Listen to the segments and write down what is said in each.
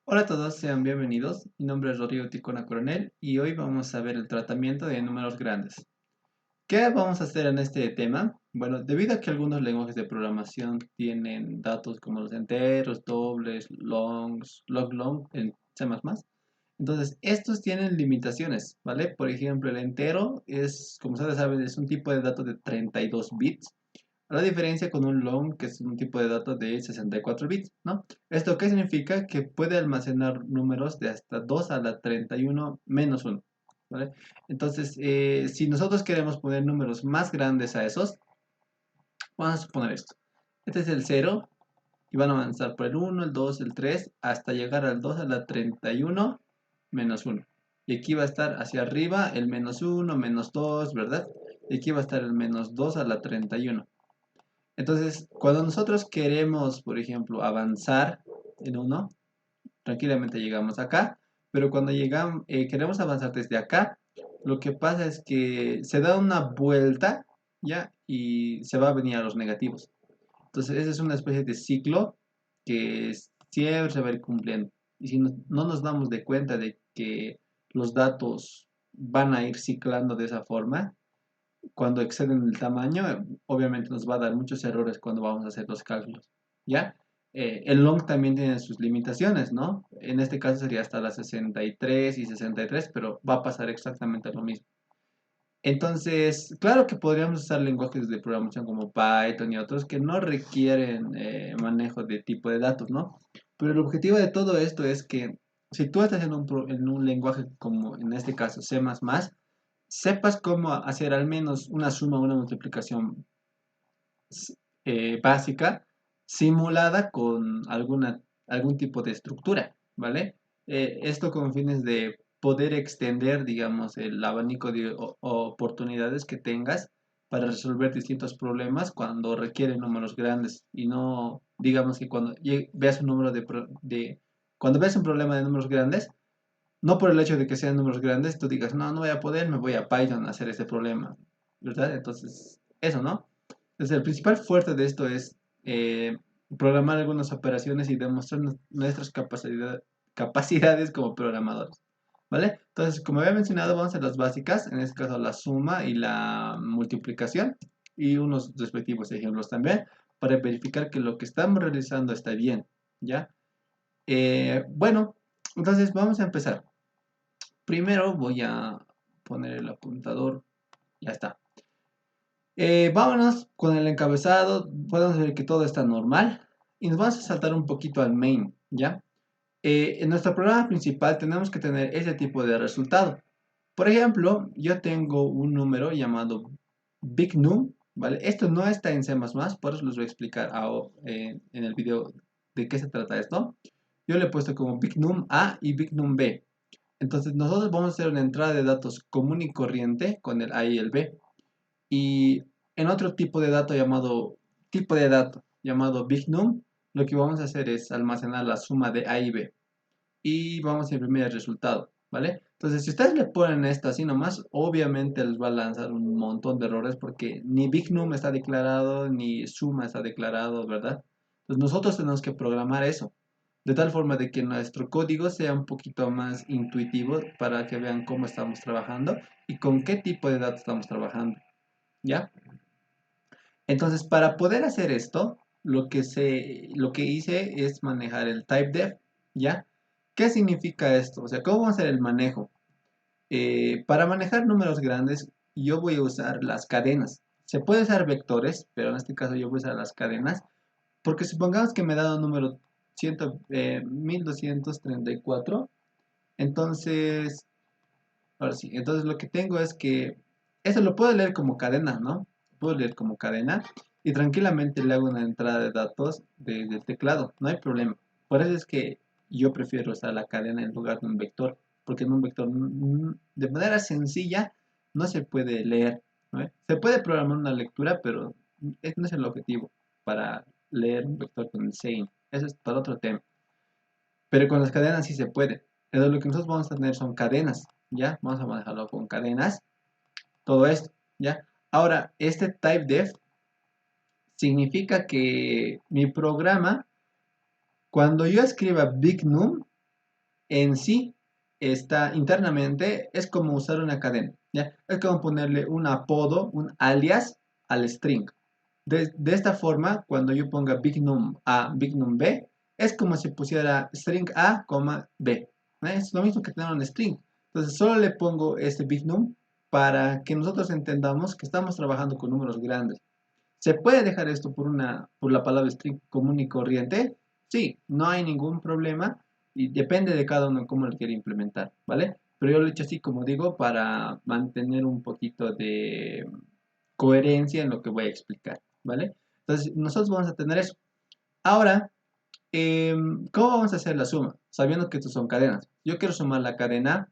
Hola a todos, sean bienvenidos. Mi nombre es Rodrigo Ticona Coronel y hoy vamos a ver el tratamiento de números grandes. ¿Qué vamos a hacer en este tema? Bueno, debido a que algunos lenguajes de programación tienen datos como los enteros, dobles, longs, log-long en C++, entonces estos tienen limitaciones, ¿vale? Por ejemplo, el entero es, como ustedes saben, es un tipo de dato de 32 bits. La diferencia con un long, que es un tipo de datos de 64 bits, ¿no? ¿Esto qué significa? Que puede almacenar números de hasta 2 a la 31 menos uno, ¿vale? Entonces, si nosotros queremos poner números más grandes a esos, vamos a suponer esto. Este es el cero y van a avanzar por el uno, el 2, el 3, hasta llegar al 2 a la 31 menos uno. Y aquí va a estar hacia arriba el menos uno, menos 2, ¿verdad? Y aquí va a estar el menos 2 a la 31. Entonces, cuando nosotros queremos, por ejemplo, avanzar en uno, tranquilamente llegamos acá, pero cuando llegamos, queremos avanzar desde acá, lo que pasa es que se da una vuelta, ¿ya? Y se va a venir a los negativos. Entonces, esa es una especie de ciclo que siempre se va a ir cumpliendo. Y si no nos damos de cuenta de que los datos van a ir ciclando de esa forma, cuando exceden el tamaño, obviamente nos va a dar muchos errores cuando vamos a hacer los cálculos, ¿ya? El long también tiene sus limitaciones, ¿no? En este caso sería hasta las 63 y 63, pero va a pasar exactamente lo mismo. Entonces, claro que podríamos usar lenguajes de programación como Python y otros que no requieren manejo de tipo de datos, ¿no? Pero el objetivo de todo esto es que si tú estás en un lenguaje como en este caso C++, sepas cómo hacer al menos una suma o una multiplicación básica simulada con algún tipo de estructura, ¿vale? Esto con fines de poder extender, digamos, el abanico de oportunidades que tengas para resolver distintos problemas cuando requieren números grandes y no, digamos que cuando veas un número cuando ves un problema de números grandes, no por el hecho de que sean números grandes, tú digas, no, no voy a poder, me voy a Python a hacer este problema, ¿verdad? Entonces, eso, ¿no? Entonces, el principal fuerte de esto es eh, programar algunas operaciones y demostrar nuestras capacidades como programadores, ¿vale? Entonces, como había mencionado, vamos a las básicas, en este caso la suma y la multiplicación, y unos respectivos ejemplos también, para verificar que lo que estamos realizando está bien, ¿ya? Bueno, entonces vamos a empezar. Primero voy a poner el apuntador. Ya está. Vámonos con el encabezado. Podemos ver que todo está normal. Y nos vamos a saltar un poquito al main, ¿ya? En nuestro programa principal tenemos que tener ese tipo de resultado. Por ejemplo, yo tengo un número llamado BigNum, ¿vale? Esto no está en C++, por eso les voy a explicar en el video de qué se trata esto. Yo le he puesto como BigNum A y BigNum B. Entonces nosotros vamos a hacer una entrada de datos común y corriente con el A y el B. Y en otro tipo de dato llamado BigNum, lo que vamos a hacer es almacenar la suma de A y B. Y vamos a imprimir el resultado, ¿vale? Entonces, si ustedes le ponen esto así nomás, obviamente les va a lanzar un montón de errores porque ni BigNum está declarado, ni suma está declarado, ¿verdad? Entonces nosotros tenemos que programar eso de tal forma de que nuestro código sea un poquito más intuitivo para que vean cómo estamos trabajando y con qué tipo de datos estamos trabajando, ¿ya? Entonces, para poder hacer esto, lo que hice es manejar el typedef, ¿ya? ¿Qué significa esto? O sea, ¿cómo vamos a hacer el manejo? Para manejar números grandes, yo voy a usar las cadenas. Se puede usar vectores, pero en este caso yo voy a usar las cadenas, porque supongamos que me da un número 1234. Entonces, ahora sí, entonces lo que tengo es que eso lo puedo leer como cadena, ¿no? Puedo leer como cadena y tranquilamente le hago una entrada de datos desde el teclado, no hay problema. Por eso es que yo prefiero usar la cadena en lugar de un vector, porque en un vector de manera sencilla no se puede leer, ¿no? Se puede programar una lectura, pero ese no es el objetivo para leer un vector con el sein. Eso es para otro tema. Pero con las cadenas sí se puede. Entonces lo que nosotros vamos a tener son cadenas, ¿ya? Vamos a manejarlo con cadenas, todo esto, ¿ya? Ahora, este typedef significa que mi programa, cuando yo escriba bignum, en sí está internamente, es como usar una cadena, ¿ya? Es como ponerle un apodo, un alias al string. De esta forma, cuando yo ponga bignum A, bignum B, es como si pusiera string A, B. ¿No? Es lo mismo que tener un string. Entonces, solo le pongo este bignum para que nosotros entendamos que estamos trabajando con números grandes. ¿Se puede dejar esto por la palabra string común y corriente? Sí, no hay ningún problema y depende de cada uno cómo lo quiere implementar, ¿vale? Pero yo lo he hecho así, como digo, para mantener un poquito de coherencia en lo que voy a explicar, ¿vale? Entonces, nosotros vamos a tener eso. Ahora, ¿cómo vamos a hacer la suma? Sabiendo que estos son cadenas. Yo quiero sumar la cadena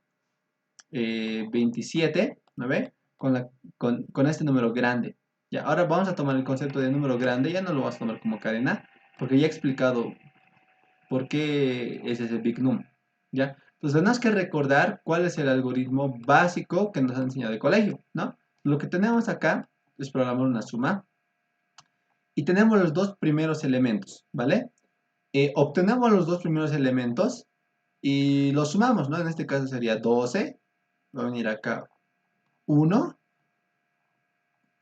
27, ¿no ve? Con este número grande. Ya, ahora vamos a tomar el concepto de número grande, ya no lo vamos a tomar como cadena, porque ya he explicado por qué es ese big num, ¿ya? Entonces tenemos que recordar cuál es el algoritmo básico que nos han enseñado de colegio, ¿no? Lo que tenemos acá es programar una suma y tenemos los dos primeros elementos, ¿vale? Obtenemos los dos primeros elementos y los sumamos, ¿no? En este caso sería 12, va a venir acá 1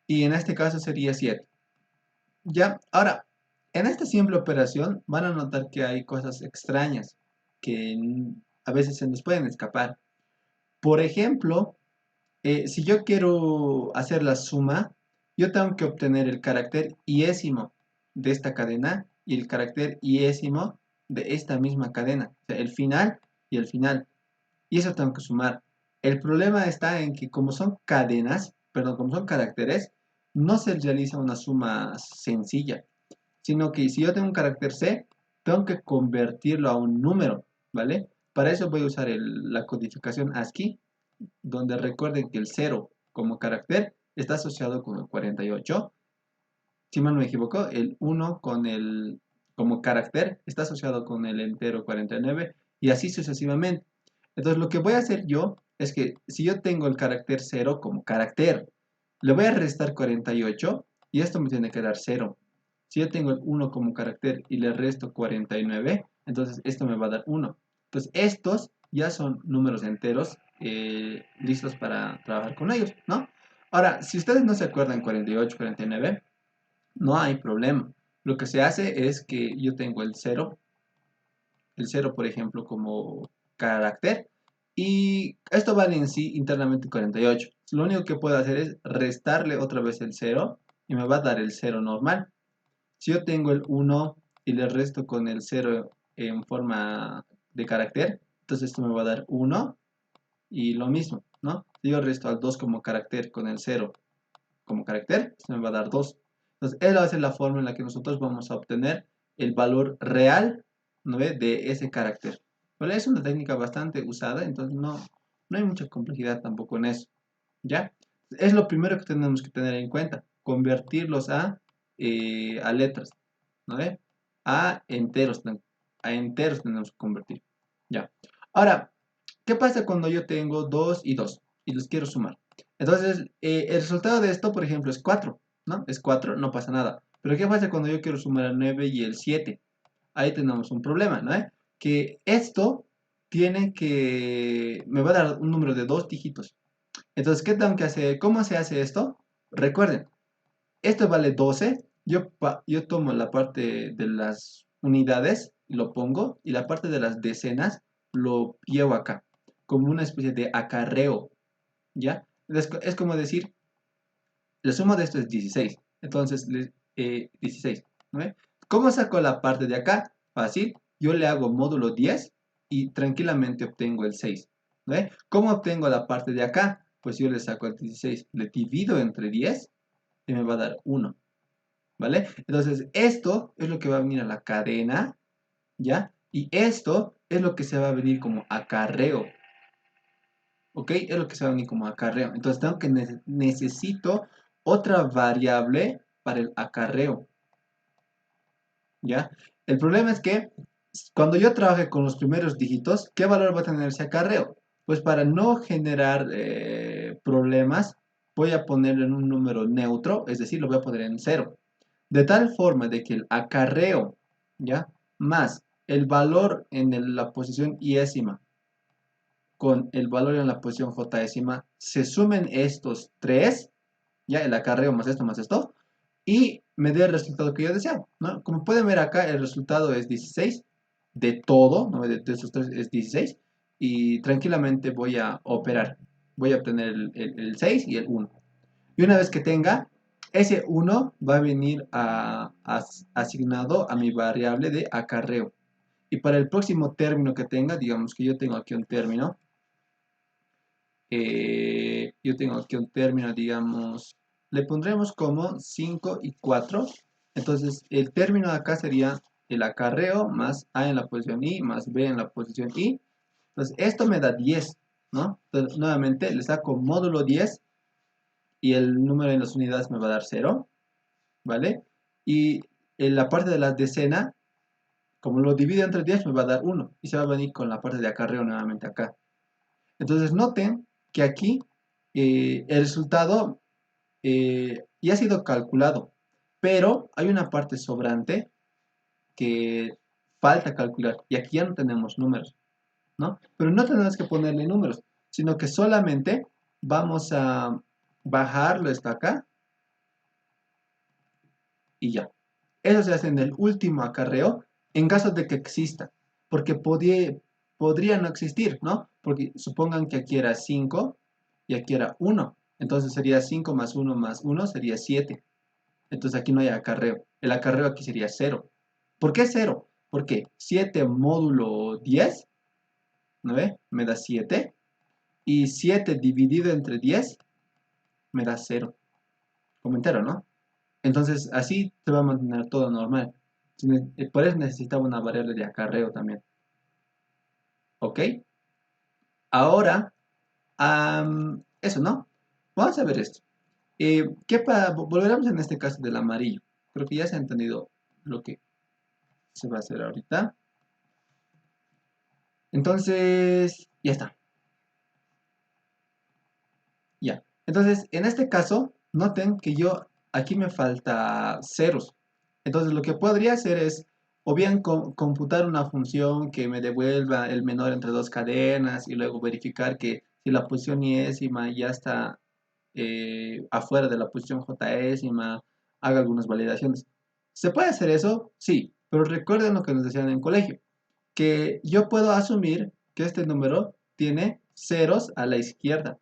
y en este caso sería 7. Ya, ahora, en esta simple operación van a notar que hay cosas extrañas que a veces se nos pueden escapar. Por ejemplo, si yo quiero hacer la suma, yo tengo que obtener el carácter iésimo de esta cadena y el carácter iésimo de esta misma cadena, o sea, el final y el final. Y eso tengo que sumar. El problema está en que como son cadenas, perdón, como son caracteres, no se realiza una suma sencilla, sino que si yo tengo un carácter C, tengo que convertirlo a un número, ¿vale? Para eso voy a usar la codificación ASCII, donde recuerden que el 0 como carácter está asociado con el 48. Si mal no me equivoco, el 1 como carácter está asociado con el entero 49 y así sucesivamente. Entonces lo que voy a hacer yo es que si yo tengo el carácter 0 como carácter, le voy a restar 48 y esto me tiene que dar 0. Si yo tengo el 1 como carácter y le resto 49, entonces esto me va a dar 1. Entonces estos ya son números enteros listos para trabajar con ellos, ¿no? Ahora, si ustedes no se acuerdan 48, 49, no hay problema. Lo que se hace es que yo tengo el 0 por ejemplo como carácter y esto vale en sí internamente 48. Lo único que puedo hacer es restarle otra vez el 0 y me va a dar el 0 normal. Si yo tengo el 1 y le resto con el 0 en forma de carácter, entonces esto me va a dar 1 y lo mismo, ¿no? Si yo resto al 2 como carácter con el 0 como carácter, esto me va a dar 2. Entonces, esa va a ser la forma en la que nosotros vamos a obtener el valor real, ¿no ve? De ese carácter. ¿Vale? Es una técnica bastante usada, entonces no hay mucha complejidad tampoco en eso, ¿ya? Es lo primero que tenemos que tener en cuenta, convertirlos a letras, ¿no ve? A enteros, a enteros tenemos que convertir, ¿ya? Ahora, ¿qué pasa cuando yo tengo 2 y 2 y los quiero sumar? Entonces, el resultado de esto, por ejemplo, es 4, ¿no? Es 4, no pasa nada. Pero ¿qué pasa cuando yo quiero sumar el 9 y el 7? Ahí tenemos un problema, ¿no? Que esto me va a dar un número de dos dígitos. Entonces, ¿qué tengo que hacer? ¿Cómo se hace esto? Recuerden, esto vale 12. Yo tomo la parte de las unidades, lo pongo, y la parte de las decenas lo llevo acá, como una especie de acarreo, ¿ya? Es como decir, la suma de esto es 16. Entonces, 16, ¿no ve? ¿Cómo saco la parte de acá? Fácil. Yo le hago módulo 10 y tranquilamente obtengo el 6. ¿No ve? ¿Cómo obtengo la parte de acá? Pues yo le saco el 16, le divido entre 10 y me va a dar 1. ¿Vale? Entonces, esto es lo que va a venir a la cadena, ¿ya? Y esto es lo que se va a venir como acarreo. ¿Ok? Es lo que se va a venir como acarreo. Entonces tengo que necesito otra variable para el acarreo. ¿Ya? El problema es que cuando yo trabaje con los primeros dígitos, ¿qué valor va a tener ese acarreo? Pues para no generar problemas, voy a ponerlo en un número neutro, es decir, lo voy a poner en 0. De tal forma de que el acarreo, ¿ya? Más el valor en la posición iésima con el valor en la posición j décima, se sumen estos tres, ya el acarreo más esto, y me dé el resultado que yo deseo, ¿no? Como pueden ver acá, el resultado es 16 de todo, ¿no? De estos tres es 16, y tranquilamente voy a operar. Voy a obtener el 6 y el 1. Y una vez que tenga, ese 1 va a venir asignado a mi variable de acarreo. Y para el próximo término que tenga, digamos que yo tengo aquí un término, digamos, le pondremos como 5 y 4. Entonces, el término de acá sería el acarreo más A en la posición I más B en la posición I. Entonces, esto me da 10, ¿no? Entonces, nuevamente le saco módulo 10 y el número en las unidades me va a dar 0, ¿vale? Y en la parte de la decena, como lo divido entre 10, me va a dar 1 y se va a venir con la parte de acarreo nuevamente acá. Entonces, noten que aquí el resultado ya ha sido calculado, pero hay una parte sobrante que falta calcular y aquí ya no tenemos números, ¿no? Pero no tenemos que ponerle números, sino que solamente vamos a bajarlo hasta acá y ya. Eso se hace en el último acarreo en caso de que exista, porque podría no existir, ¿no? Porque supongan que aquí era 5 y aquí era 1, entonces sería 5 más 1 sería 7. Entonces aquí no hay acarreo. El acarreo aquí sería 0. ¿Por qué 0? Porque 7 módulo 10, ¿no ve? Me da 7. Y 7 dividido entre 10 me da 0. Como entero, ¿no? Entonces así se va a mantener todo normal. Por eso necesitaba una variable de acarreo también. ¿Ok? Ahora, eso, ¿no? Vamos a ver esto. Volveremos en este caso del amarillo. Creo que ya se ha entendido lo que se va a hacer ahorita. Entonces, ya está. Ya. Entonces, en este caso, noten que aquí me falta ceros. Entonces, lo que podría hacer es, o bien computar una función que me devuelva el menor entre dos cadenas y luego verificar que si la posición iésima ya está afuera de la posición jésima, haga algunas validaciones. ¿Se puede hacer eso? Sí, pero recuerden lo que nos decían en colegio, que yo puedo asumir que este número tiene ceros a la izquierda,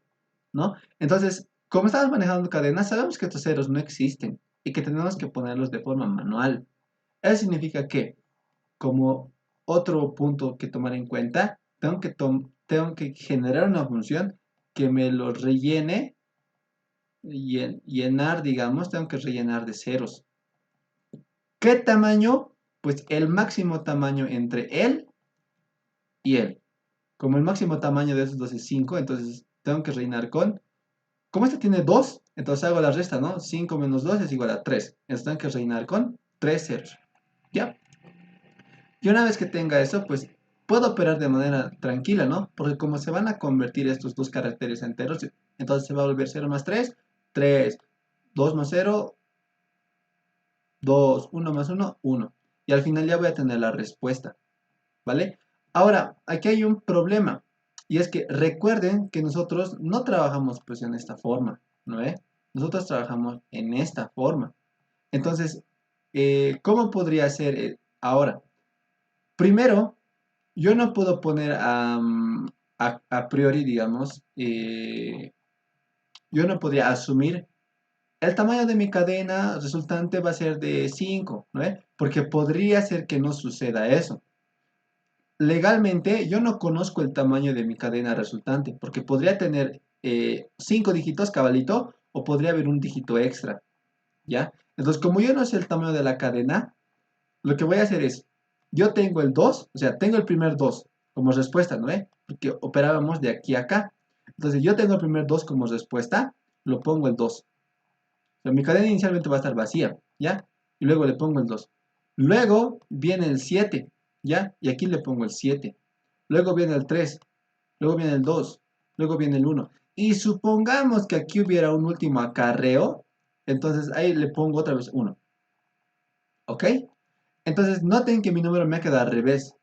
¿no? Entonces, como estamos manejando cadenas, sabemos que estos ceros no existen y que tenemos que ponerlos de forma manual. Eso significa que, como otro punto que tomar en cuenta, tengo que generar una función que me lo rellene, llenar, digamos, tengo que rellenar de ceros. ¿Qué tamaño? Pues el máximo tamaño entre él y él. Como el máximo tamaño de esos dos es 5, entonces tengo que rellenar con. Como este tiene 2, entonces hago la resta, ¿no? 5 menos 2 es igual a 3. Entonces tengo que rellenar con 3 ceros. ¿Ya? Y una vez que tenga eso, pues puedo operar de manera tranquila, ¿no? Porque como se van a convertir estos dos caracteres enteros, entonces se va a volver 0 más 3, 3, 2 más 0, 2, 1 más 1, 1. Y al final ya voy a tener la respuesta, ¿vale? Ahora, aquí hay un problema. Y es que recuerden que nosotros no trabajamos pues en esta forma, ¿no ve? Nosotros trabajamos en esta forma. Entonces, ¿cómo podría ser ahora? Primero, yo no puedo poner a priori, digamos, yo no podría asumir el tamaño de mi cadena resultante va a ser de 5, ¿no? Porque podría ser que no suceda eso. Legalmente, yo no conozco el tamaño de mi cadena resultante, porque podría tener 5 dígitos cabalito o podría haber un dígito extra, ¿ya? Entonces, como yo no sé el tamaño de la cadena, lo que voy a hacer es, yo tengo el 2, o sea, tengo el primer 2 como respuesta, ¿no? Porque operábamos de aquí a acá. Entonces, yo tengo el primer 2 como respuesta, lo pongo el 2. Sea, mi cadena inicialmente va a estar vacía, ¿ya? Y luego le pongo el 2. Luego viene el 7, ¿ya? Y aquí le pongo el 7. Luego viene el 3. Luego viene el 2. Luego viene el 1. Y supongamos que aquí hubiera un último acarreo. Entonces ahí le pongo otra vez 1. ¿Ok? Entonces noten que mi número me ha quedado al revés.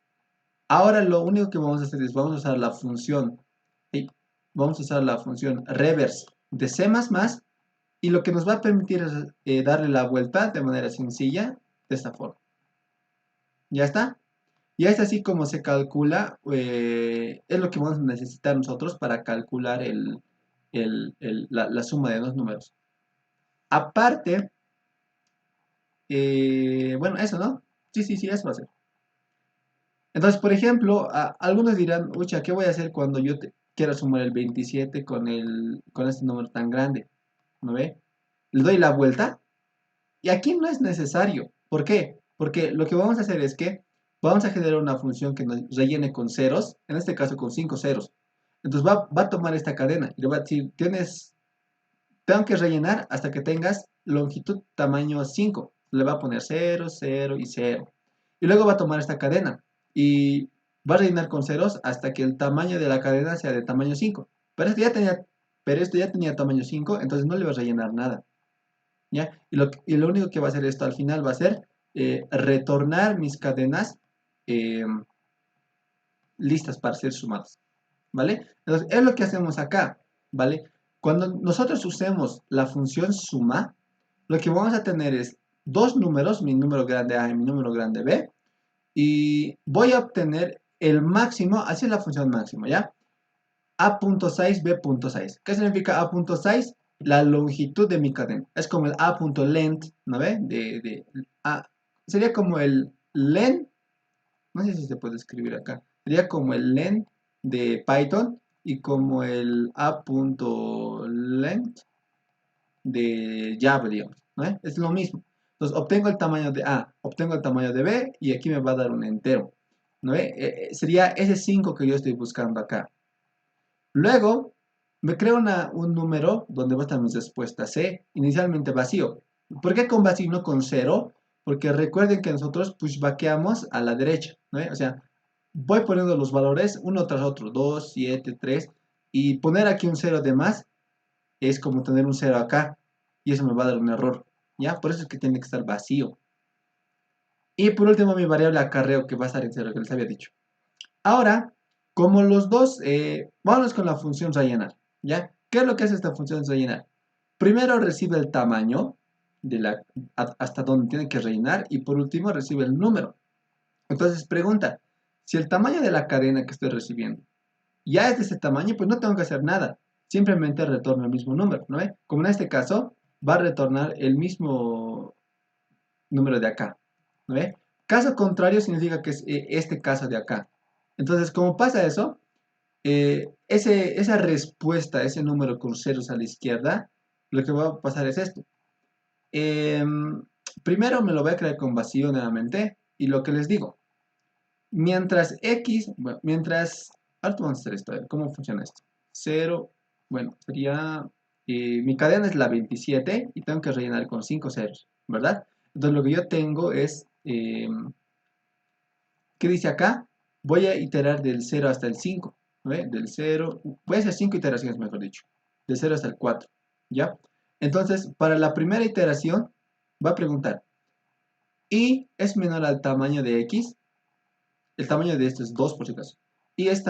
Ahora lo único que vamos a hacer es vamos a usar la función vamos a usar la función reverse de C++, y lo que nos va a permitir es darle la vuelta de manera sencilla de esta forma. ¿Ya está? Y es así como se calcula, es lo que vamos a necesitar nosotros para calcular la suma de dos números. Aparte, bueno, eso, ¿no? Sí, sí, sí, eso va a ser. Entonces, por ejemplo, algunos dirán, ucha, ¿qué voy a hacer cuando yo quiera sumar el 27 con este número tan grande? ¿No ve? Le doy la vuelta y aquí no es necesario. ¿Por qué? Porque lo que vamos a hacer es que vamos a generar una función que nos rellene con ceros, en este caso con 5 ceros. Entonces va a tomar esta cadena y le va a decir, tengo que rellenar hasta que tengas longitud tamaño 5. Le va a poner 0, 0 y 0. Y luego va a tomar esta cadena y va a rellenar con ceros hasta que el tamaño de la cadena sea de tamaño 5. Pero esto ya tenía tamaño 5, entonces no le va a rellenar nada. ¿Ya? Y lo único que va a hacer esto al final va a ser retornar mis cadenas eh, listas para ser sumadas. ¿Vale? Entonces, es lo que hacemos acá. ¿Vale? Cuando nosotros usemos la función suma, lo que vamos a tener es dos números, mi número grande A y mi número grande B, y voy a obtener el máximo, así es la función máximo, ¿ya? A.6, B.6. ¿Qué significa A.6? La longitud de mi cadena. Es como el A.length, ¿no ve? Sería como el len, no sé si se puede escribir acá. Sería como el len de Python y como el A.length de Java, digamos, ¿no? Es lo mismo. Entonces, obtengo el tamaño de A, obtengo el tamaño de B y aquí me va a dar un entero, ¿no? Sería ese 5 que yo estoy buscando acá. Luego, me creo un número donde va a estar mi respuesta C, inicialmente vacío. ¿Por qué con vacío y no con cero? Porque recuerden que nosotros pushbackeamos a la derecha, ¿no? O sea, voy poniendo los valores uno tras otro, 2, 7, 3, y poner aquí un cero de más es como tener un cero acá, y eso me va a dar un error, ¿ya? Por eso es que tiene que estar vacío. Y por último, mi variable acarreo, que va a estar en cero, que les había dicho. Ahora, como los dos, vámonos con la función rellenar, ¿ya? ¿Qué es lo que hace esta función rellenar? Primero recibe el tamaño hasta donde tiene que rellenar y por último recibe el número. Entonces pregunta, si el tamaño de la cadena que estoy recibiendo ya es de ese tamaño, pues no tengo que hacer nada. Simplemente retorno el mismo número, ¿no? Como en este caso, va a retornar el mismo número de acá, ¿no? Caso contrario significa que es este caso de acá. Entonces, como pasa eso, esa respuesta, ese número con ceros a la izquierda, lo que va a pasar es esto. Primero me lo voy a crear con vacío nuevamente y lo que les digo, mientras x, bueno, ahora vamos a hacer esto, a ver, ¿cómo funciona esto? 0, bueno, sería, mi cadena es la 27 y tengo que rellenar con 5 ceros, ¿verdad? Entonces lo que yo tengo es, ¿qué dice acá? Voy a iterar del 0 hasta el 5, ¿ve? Del 0, voy a hacer 5 iteraciones, mejor dicho, del 0 hasta el 4, ¿ya? Entonces, para la primera iteración, va a preguntar, ¿y es menor al tamaño de x? El tamaño de esto es 2 por si acaso. Y es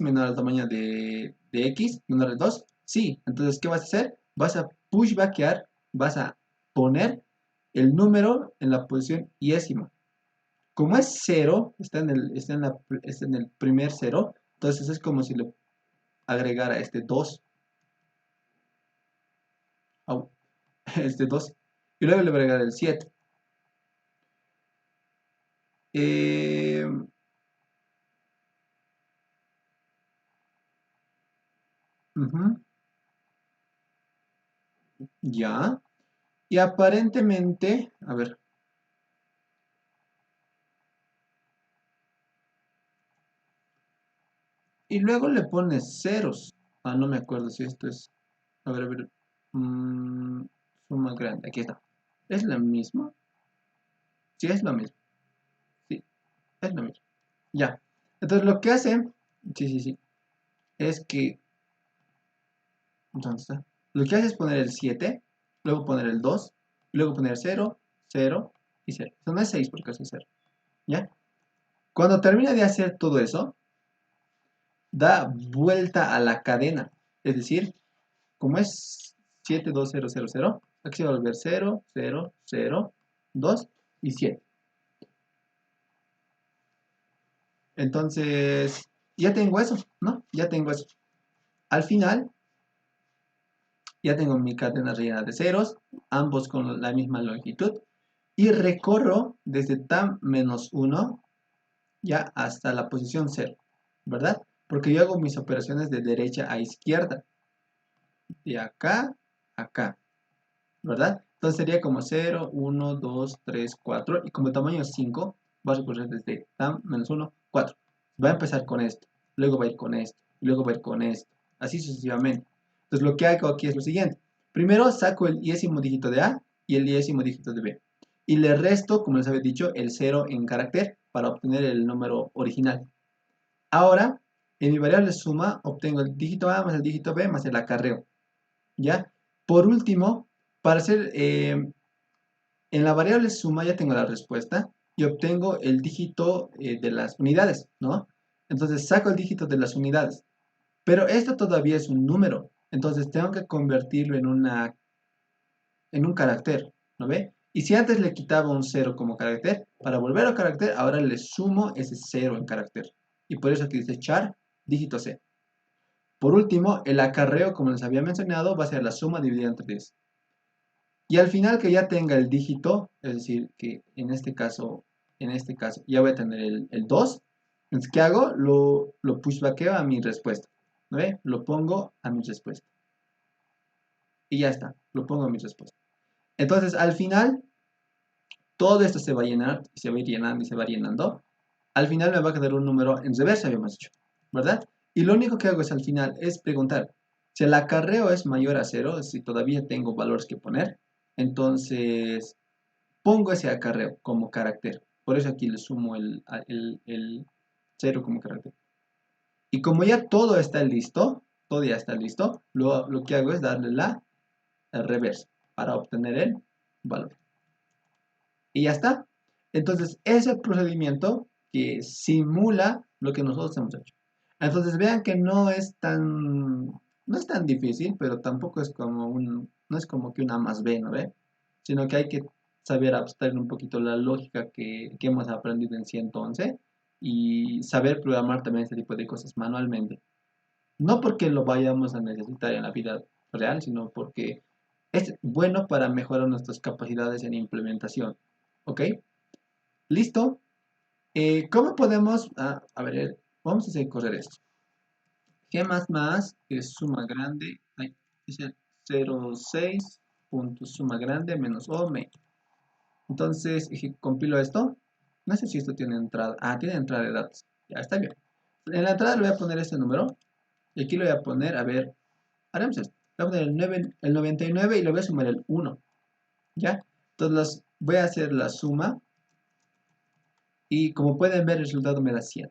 menor al tamaño de x, menor de 2. Sí, entonces, ¿qué vas a hacer? Vas a pushbackear, vas a poner el número en la posición iésima. Como es 0, está en el primer 0, entonces es como si le agregara este 2. Este 2. Y luego le voy a agregar el 7. Eh, ujú, ya. Y aparentemente, a ver, y luego le pones ceros. No me acuerdo si esto es. A ver. mm, Suma grande. Aquí está. ¿Es la misma? Sí, es lo mismo. Sí, es lo mismo. Ya. Entonces lo que hace. Sí, sí, sí. Es que. ¿Dónde está? Lo que hace es poner el 7. Luego poner el 2. Y luego poner 0, 0 y 0. Esto no es 6 porque es 0. ¿Ya? Cuando termine de hacer todo eso. da vuelta a la cadena. Es decir, como es 72000, aquí se va a volver 0, 0, 0, 2 y 7. Entonces, ya tengo eso, ¿no? Ya tengo eso. Al final, ya tengo mi cadena rellena de ceros, ambos con la misma longitud, y recorro desde tan menos 1 ya hasta la posición 0, ¿verdad? Porque yo hago mis operaciones de derecha a izquierda, de acá a acá, ¿verdad? Entonces sería como 0, 1, 2, 3, 4, y como tamaño 5, va a recorrer desde tan menos 1, 4. Va a empezar con esto, luego va a ir con esto, luego va a ir con esto, así sucesivamente. Entonces lo que hago aquí es lo siguiente. Primero saco el décimo dígito de A y el décimo dígito de B. Y le resto, como les había dicho, el 0 en carácter para obtener el número original. Ahora, en mi variable suma, obtengo el dígito A más el dígito B más el acarreo. ¿Ya? Por último, para hacer, en la variable suma ya tengo la respuesta y obtengo el dígito de las unidades, ¿no? Entonces saco el dígito de las unidades. Pero esto todavía es un número. Entonces tengo que convertirlo en un carácter, ¿no ve? Y si antes le quitaba un 0 como carácter, para volver a carácter, ahora le sumo ese 0 en carácter. Y por eso aquí dice char, dígito C. Por último, el acarreo, como les había mencionado, va a ser la suma dividida entre 10. Y al final que ya tenga el dígito, es decir, que en este caso, ya voy a tener el 2. Entonces, ¿qué hago? Lo pushbackeo a mi respuesta. ¿No ve? Lo pongo a mi respuesta. Y ya está, lo pongo a mi respuesta. Entonces, al final, todo esto se va a llenar, y se va a ir llenando, y se va llenando. Al final me va a quedar un número en reversa, habíamos dicho, ¿verdad? Y lo único que hago es al final es preguntar, si el acarreo es mayor a 0, si todavía tengo valores que poner, entonces pongo ese acarreo como carácter. Por eso aquí le sumo el 0 como carácter. Y como ya todo está listo, todo ya está listo, lo que hago es darle el reverso para obtener el valor. Y ya está. Entonces, es el procedimiento que simula lo que nosotros hemos hecho. Entonces, vean que no es tan difícil, pero tampoco es no es como que una más B, ¿no ve? Sino que hay que saber abstraer un poquito la lógica que hemos aprendido en 111 y saber programar también este tipo de cosas manualmente. No porque lo vayamos a necesitar en la vida real, sino porque es bueno para mejorar nuestras capacidades en implementación. ¿Ok? ¿Listo? ¿Cómo podemos? A ver, vamos a hacer correr esto. G más es suma grande. Ay, dice 0,6 punto suma grande menos O me. Entonces, compilo esto. No sé si esto tiene entrada. Tiene entrada de datos. Ya está bien. En la entrada le voy a poner este número. Y aquí le voy a poner, a ver, haremos esto. Le voy a poner el 99 y le voy a sumar el 1. ¿Ya? Entonces voy a hacer la suma. Y como pueden ver, el resultado me da 100.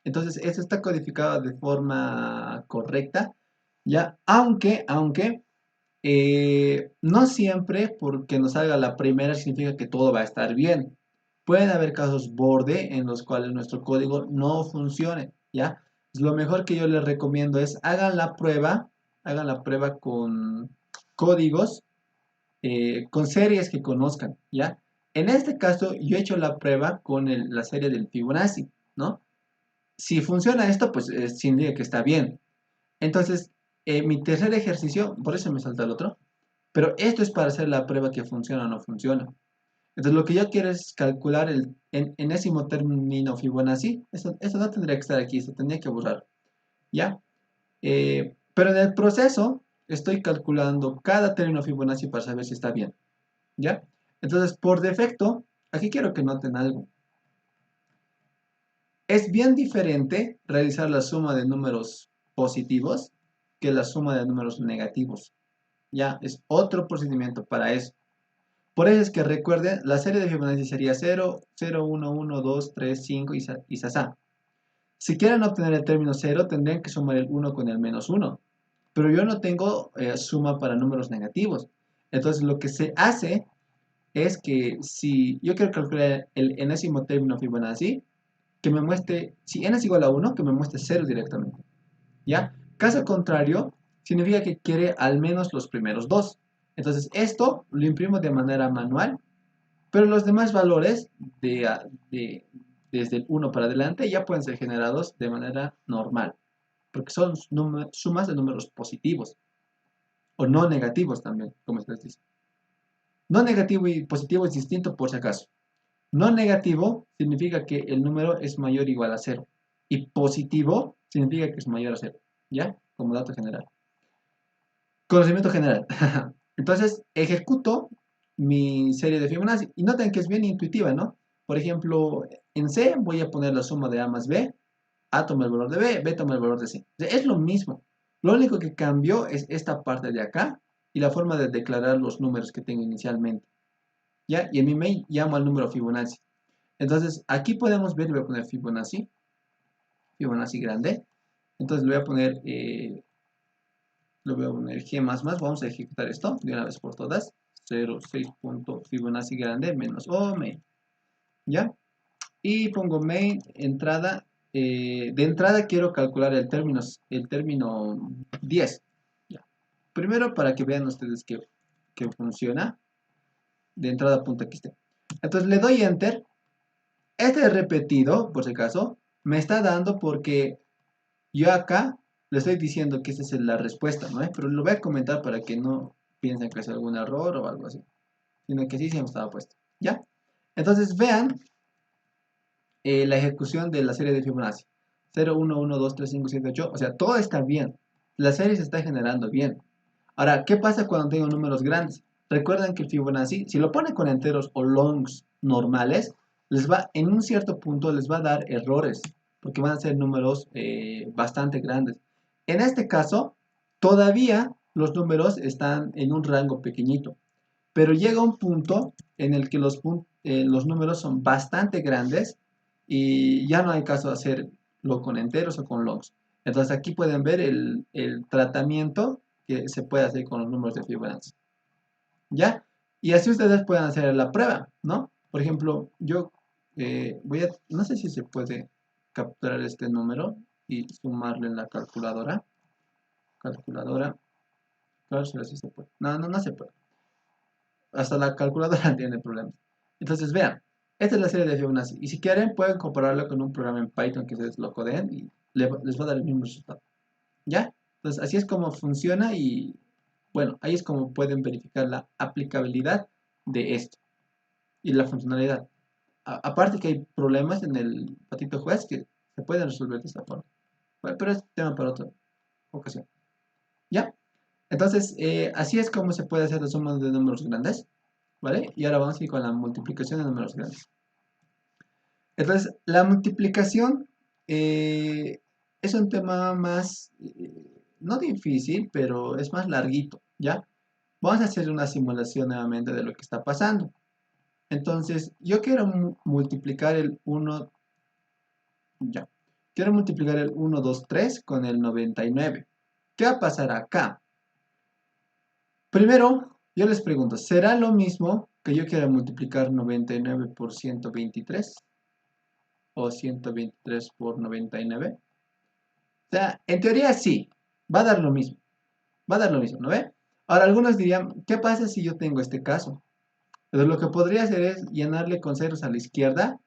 Entonces, esto está codificado de forma correcta, ¿ya? Aunque no siempre porque nos salga la primera significa que todo va a estar bien. Pueden haber casos borde en los cuales nuestro código no funcione, ¿ya? Lo mejor que yo les recomiendo es hagan la prueba con códigos, con series que conozcan, ¿ya? En este caso, yo he hecho la prueba con la serie del Fibonacci, ¿no? Si funciona esto, pues significa que está bien. Entonces, mi tercer ejercicio, por eso me salta el otro, pero esto es para hacer la prueba que funciona o no funciona. Entonces, lo que yo quiero es calcular el enésimo término Fibonacci. Eso no tendría que estar aquí, eso tendría que borrar. ¿Ya? Pero en el proceso estoy calculando cada término Fibonacci para saber si está bien. ¿Ya? Entonces, por defecto, aquí quiero que noten algo. Es bien diferente realizar la suma de números positivos que la suma de números negativos. Ya, es otro procedimiento para eso. Por eso es que recuerden, la serie de Fibonacci sería 0, 0, 1, 1, 2, 3, 5 y sasá. Si quieren obtener el término 0, tendrían que sumar el 1 con el menos 1. Pero yo no tengo suma para números negativos. Entonces lo que se hace es que si yo quiero calcular el enésimo término Fibonacci, que me muestre, si n es igual a 1, que me muestre 0 directamente. ¿Ya? Caso contrario, significa que quiere al menos los primeros dos. Entonces, esto lo imprimo de manera manual, pero los demás valores de- desde el 1 para adelante ya pueden ser generados de manera normal, porque son sumas de números positivos o no negativos también, como se les dice. No negativo y positivo es distinto por si acaso. No negativo significa que el número es mayor o igual a cero. Y positivo significa que es mayor a cero. ¿Ya? Como dato general. Conocimiento general. Entonces, ejecuto mi serie de Fibonacci. Y noten que es bien intuitiva, ¿no? Por ejemplo, en C voy a poner la suma de A más B. A toma el valor de B, B toma el valor de C. Es lo mismo. Lo único que cambió es esta parte de acá y la forma de declarar los números que tengo inicialmente. ¿Ya? Y en mi main llamo al número Fibonacci. Entonces, aquí podemos ver, le voy a poner Fibonacci, Fibonacci grande. Entonces, le voy a poner G++, vamos a ejecutar esto de una vez por todas. 0,6 Fibonacci grande menos O main. ¿Ya? Y pongo main, entrada. De entrada quiero calcular el término 10. ¿Ya? Primero, para que vean ustedes que funciona. De entrada .xt. Entonces, le doy Enter. Este repetido, por si acaso, me está dando porque yo acá le estoy diciendo que esa es la respuesta, ¿no? Pero lo voy a comentar para que no piensen que es algún error o algo así, sino que sí se me estaba puesto, ¿ya? Entonces vean la ejecución de la serie de Fibonacci. 0, 1, 1, 2, 3, 5, 7, 8, o sea, todo está bien. La serie se está generando bien. Ahora, ¿qué pasa cuando tengo números grandes? Recuerden que el Fibonacci, si lo pone con enteros o longs normales, en un cierto punto les va a dar errores, porque van a ser números bastante grandes. En este caso, todavía los números están en un rango pequeñito, pero llega un punto en el que los números son bastante grandes y ya no hay caso de hacerlo con enteros o con longs. Entonces aquí pueden ver el tratamiento que se puede hacer con los números de Fibonacci. ¿Ya? Y así ustedes pueden hacer la prueba, ¿no? Por ejemplo, yo no sé si se puede capturar este número y sumarle en la calculadora. Calculadora. Claro, si se puede. No, no, no se puede. Hasta la calculadora tiene problemas. Entonces, vean, esta es la serie de Fibonacci. Y si quieren, pueden compararlo con un programa en Python que ustedes lo codeen y les va a dar el mismo resultado. ¿Ya? Entonces, así es como funciona y, bueno, ahí es como pueden verificar la aplicabilidad de esto y la funcionalidad. Aparte que hay problemas en el patito juez que se pueden resolver de esta forma. Bueno, pero es tema para otra ocasión. ¿Ya? Entonces, así es como se puede hacer la suma de números grandes. ¿Vale? Y ahora vamos a ir con la multiplicación de números grandes. Entonces, la multiplicación es un tema más, no difícil, pero es más larguito, ¿ya? Vamos a hacer una simulación nuevamente de lo que está pasando. Entonces, yo quiero multiplicar el 1, ya. Quiero multiplicar el 1, 2, 3 con el 99. ¿Qué va a pasar acá? Primero, yo les pregunto, ¿será lo mismo que yo quiera multiplicar 99 por 123? ¿O 123 por 99? O sea, en teoría sí, va a dar lo mismo. Va a dar lo mismo, ¿no ve? Ahora, algunos dirían, ¿qué pasa si yo tengo este caso? Entonces, lo que podría hacer es llenarle con ceros a la izquierda,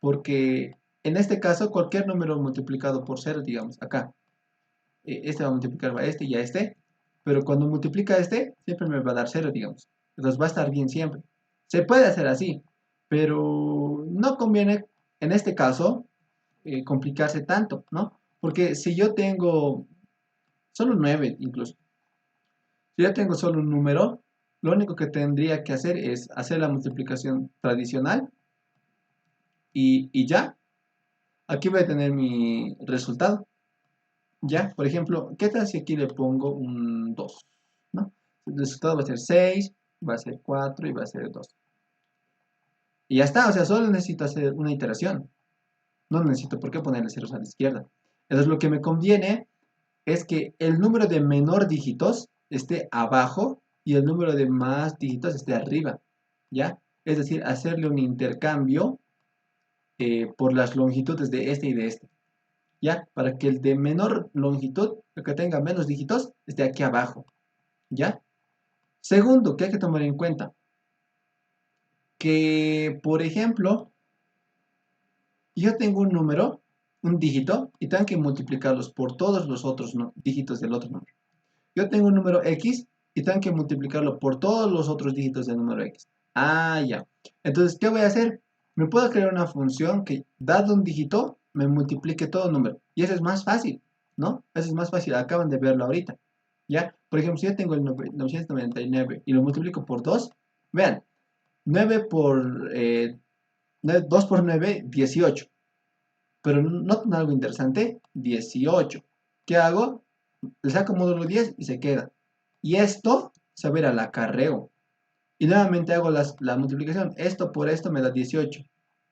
porque en este caso, cualquier número multiplicado por cero, digamos, acá, este va a multiplicar a este y a este, pero cuando multiplica este, siempre me va a dar cero, digamos. Entonces va a estar bien siempre. Se puede hacer así, pero no conviene, en este caso, complicarse tanto, ¿no? Porque si yo tengo solo 9 incluso, si yo tengo solo un número, lo único que tendría que hacer es hacer la multiplicación tradicional y ya, aquí voy a tener mi resultado. Ya, por ejemplo, ¿qué tal si aquí le pongo un 2? ¿No? El resultado va a ser 6, va a ser 4 y va a ser 2. Y ya está, o sea, solo necesito hacer una iteración. No necesito por qué ponerle ceros a la izquierda. Entonces lo que me conviene es que el número de menor dígitos esté abajo y el número de más dígitos esté arriba, ¿ya? Es decir, hacerle un intercambio por las longitudes de este y de este. ¿Ya? Para que el de menor longitud, el que tenga menos dígitos, esté aquí abajo. ¿Ya? Segundo, que hay que tomar en cuenta, que, por ejemplo, yo tengo un número, un dígito, y tengo que multiplicarlos por todos los otros dígitos del otro número. Yo tengo un número X y tengo que multiplicarlo por todos los otros dígitos del número X. Ah, ya. Entonces, ¿qué voy a hacer? Me puedo crear una función que, dado un dígito, me multiplique todo el número. Y eso es más fácil, ¿no? Eso es más fácil. Acaban de verlo ahorita. ¿Ya? Por ejemplo, si yo tengo el 999 y lo multiplico por 2, vean, 9 por 2 por 9, 18. Pero noten algo interesante, 18. ¿Qué hago? Le saco módulo 10 y se queda. Y esto se va a ir al acarreo. Y nuevamente hago la multiplicación. Esto por esto me da 18.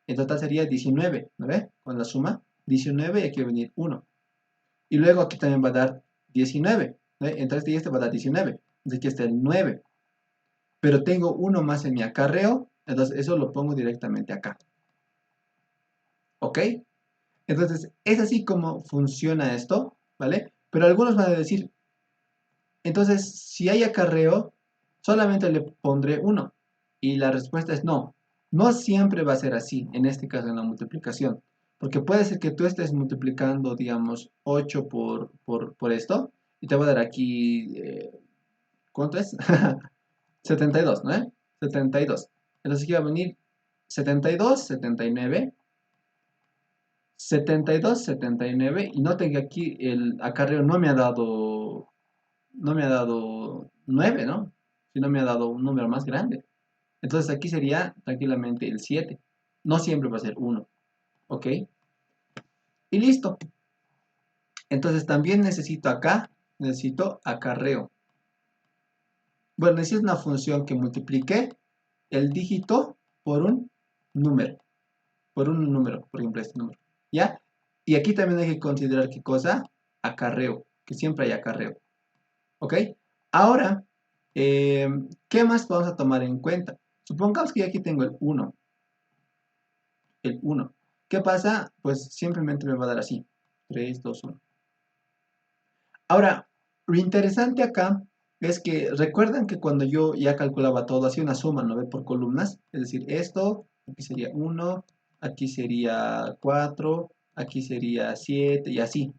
En total sería 19, ¿no ve? Con la suma, 19 y aquí va a venir 1. Y luego aquí también va a dar 19. ¿no ve? Entre este y este va a dar 19. Entonces aquí está el 9. Pero tengo uno más en mi acarreo, entonces eso lo pongo directamente acá. ¿Ok? Entonces, es así como funciona esto, ¿vale? Pero algunos van a decir, entonces, si hay acarreo, solamente le pondré uno. Y la respuesta es no. No siempre va a ser así, en este caso en la multiplicación. Porque puede ser que tú estés multiplicando, digamos, 8 por esto, y te va a dar aquí, ¿cuánto es? 72, ¿no? 72. Entonces aquí va a venir 72, 79, 72, 79, y noten que aquí el acarreo no me ha dado 9, ¿no? Sino me ha dado un número más grande. Entonces aquí sería tranquilamente el 7. No siempre va a ser 1. ¿Ok? Y listo. Entonces también necesito acarreo. Bueno, necesito una función que multiplique el dígito por un número. Por un número, por ejemplo, este número. ¿Ya? Y aquí también hay que considerar qué cosa, acarreo, que siempre hay acarreo. ¿Ok? Ahora, ¿qué más vamos a tomar en cuenta? Supongamos que yo aquí tengo el 1. El 1. ¿Qué pasa? Pues simplemente me va a dar así. 3, 2, 1. Ahora, lo interesante acá es que recuerdan que cuando yo ya calculaba todo, hacía una suma, ¿no ve? Por columnas. Es decir, esto, aquí sería 1, aquí sería 4, aquí sería 7 y así.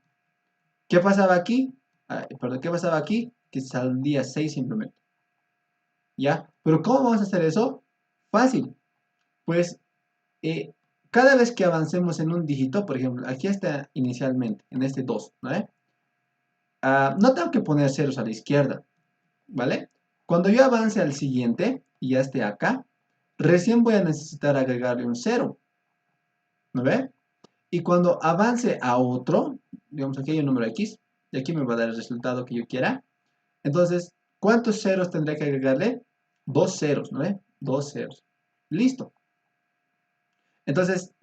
¿Qué pasaba aquí? Perdón, ¿qué pasaba aquí? Que saldría 6 simplemente. ¿Ya? Pero ¿cómo vamos a hacer eso? Fácil. Pues cada vez que avancemos en un dígito, por ejemplo, aquí está inicialmente, en este 2, ¿no? No tengo que poner ceros a la izquierda, ¿vale? Cuando yo avance al siguiente, y ya esté acá, recién voy a necesitar agregarle un 0, ¿no ve? Y cuando avance a otro, digamos aquí hay un número X, y aquí me va a dar el resultado que yo quiera. Entonces, ¿cuántos ceros tendré que agregarle? Dos ceros, ¿no ve? Dos ceros. Listo. Entonces,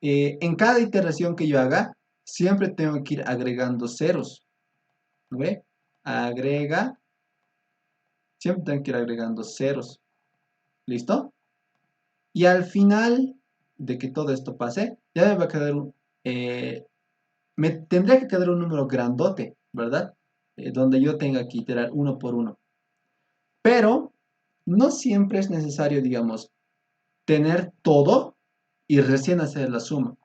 en cada iteración que yo haga, siempre tengo que ir agregando ceros. ¿No ve? Agrega, siempre tengo que ir agregando ceros. ¿Listo? Y al final de que todo esto pase, ya me va a quedar me tendría que quedar un número grandote, ¿verdad? Donde yo tenga que iterar uno por uno. Pero no siempre es necesario, digamos, tener todo y recién hacer la suma.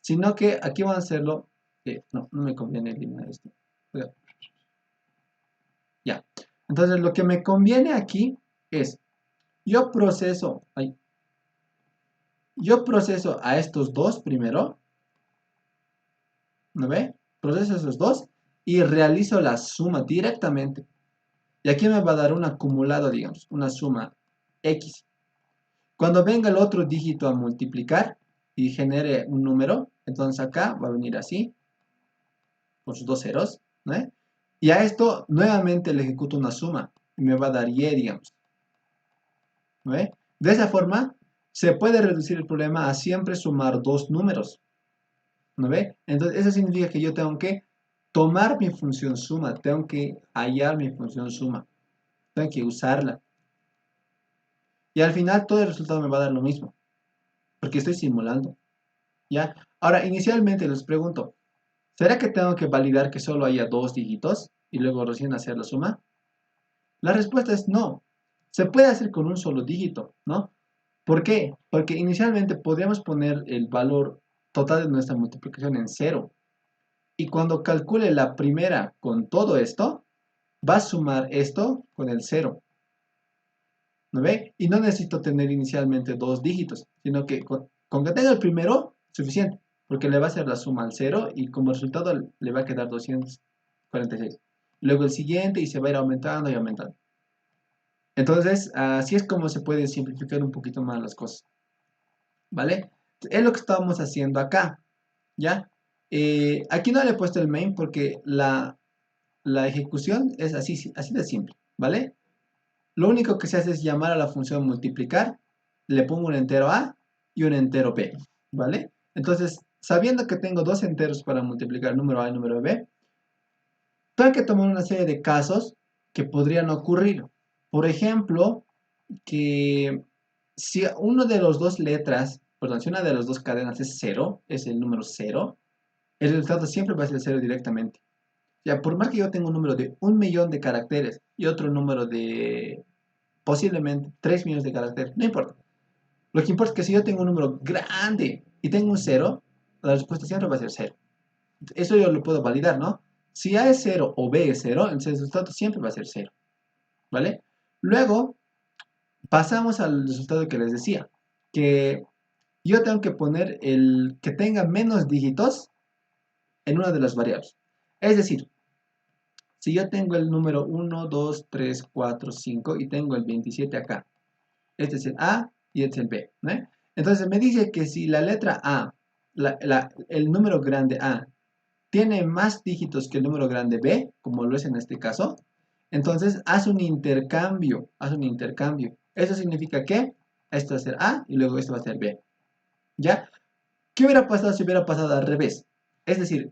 Sino que aquí van a hacerlo. No me conviene eliminar esto. Ya. Entonces, lo que me conviene aquí es, yo proceso, yo proceso a estos dos primero, ¿no ve? Proceso esos dos y realizo la suma directamente. Y aquí me va a dar un acumulado, digamos, una suma X. Cuando venga el otro dígito a multiplicar y genere un número, entonces acá va a venir así, con sus dos ceros, ¿no? Y a esto nuevamente le ejecuto una suma y me va a dar Y, digamos, ¿no? De esa forma se puede reducir el problema a siempre sumar dos números, ¿no ve? Entonces eso significa que yo tengo que tomar mi función suma, tengo que hallar mi función suma, tengo que usarla. Y al final todo el resultado me va a dar lo mismo, porque estoy simulando. ¿ya? Ahora, inicialmente les pregunto, ¿será que tengo que validar que solo haya dos dígitos y luego recién hacer la suma? La respuesta es no. Se puede hacer con un solo dígito, ¿no? ¿Por qué? Porque inicialmente podríamos poner el valor total de nuestra multiplicación en cero. Y cuando calcule la primera con todo esto, va a sumar esto con el cero. ¿No ve? Y no necesito tener inicialmente dos dígitos, sino que con que tenga el primero, suficiente. Porque le va a hacer la suma al cero y como resultado le va a quedar 246. Luego el siguiente y se va a ir aumentando y aumentando. Entonces, así es como se puede simplificar un poquito más las cosas. ¿Vale? Es lo que estábamos haciendo acá. ¿Ya? Aquí no le he puesto el main porque la ejecución es así, así de simple. ¿Vale? Lo único que se hace es llamar a la función multiplicar, le pongo un entero a y un entero b, ¿vale? Entonces, sabiendo que tengo dos enteros para multiplicar el número a y el número b, tengo que tomar una serie de casos que podrían ocurrir. Por ejemplo, que si uno de los dos letras, perdón, si una de las dos cadenas es cero, es el número cero, el resultado siempre va a ser cero directamente. Ya, por más que yo tenga un número de 1 millón de caracteres y otro número de posiblemente 3 millones de caracteres, no importa. Lo que importa es que si yo tengo un número grande y tengo un cero, la respuesta siempre va a ser cero. Eso yo lo puedo validar, ¿no? Si A es cero o B es cero, el resultado siempre va a ser cero, ¿vale? Luego pasamos al resultado que les decía, que yo tengo que poner el que tenga menos dígitos en una de las variables. Es decir, si yo tengo el número 1, 2, 3, 4, 5 y tengo el 27 acá, este es el A y este es el B, ¿no? Entonces me dice que si la letra A, el número grande A, tiene más dígitos que el número grande B, como lo es en este caso, entonces haz un intercambio, haz un intercambio. Eso significa que esto va a ser A y luego esto va a ser B, ¿ya? ¿Qué hubiera pasado si hubiera pasado al revés? Es decir,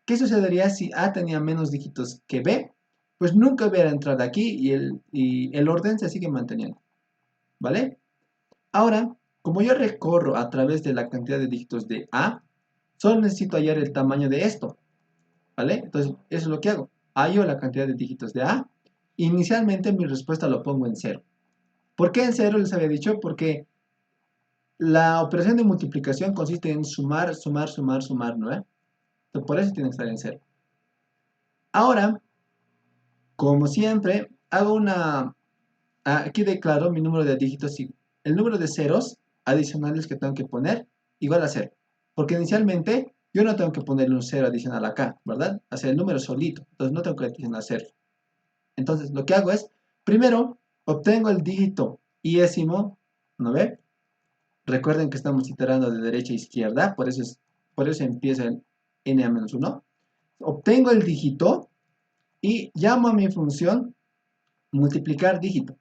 ¿qué sucedería si A tenía menos dígitos que B? Pues nunca hubiera entrado aquí y el orden se sigue manteniendo, ¿vale? Ahora, como yo recorro a través de la cantidad de dígitos de A, solo necesito hallar el tamaño de esto, ¿vale? Entonces, eso es lo que hago. Hallo la cantidad de dígitos de A. Inicialmente mi respuesta lo pongo en cero. ¿Por qué en cero? Les había dicho, porque la operación de multiplicación consiste en sumar, sumar, sumar, sumar, ¿no? Entonces, por eso tiene que estar en cero. Ahora, como siempre, hago una... Aquí declaro mi número de dígitos y el número de ceros adicionales que tengo que poner igual a cero. Porque inicialmente yo no tengo que ponerle un cero adicional acá, ¿verdad? Hacer el número solito. Entonces no tengo que adicionar cero. Entonces lo que hago es, primero obtengo el dígito iésimo, ¿no ve? Recuerden que estamos iterando de derecha a izquierda, por eso empieza en n a menos 1. Obtengo el dígito y llamo a mi función multiplicar dígito.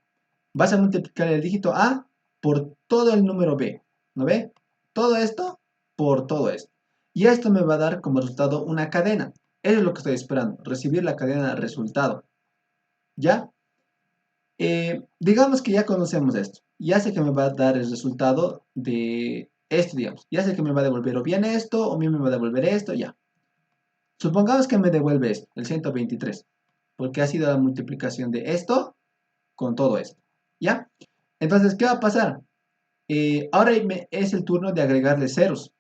Vas a multiplicar el dígito A por todo el número B, ¿no ve? Todo esto por todo esto. Y esto me va a dar como resultado una cadena. Eso es lo que estoy esperando, recibir la cadena de resultado. ¿Ya? Digamos que ya conocemos esto. Ya sé que me va a dar el resultado de esto, digamos. Ya sé que me va a devolver o bien esto, o bien me va a devolver esto, ya. Supongamos que me devuelve esto, el 123, porque ha sido la multiplicación de esto con todo esto. ¿Ya? Entonces, ¿qué va a pasar? Ahora es el turno de agregarle ceros.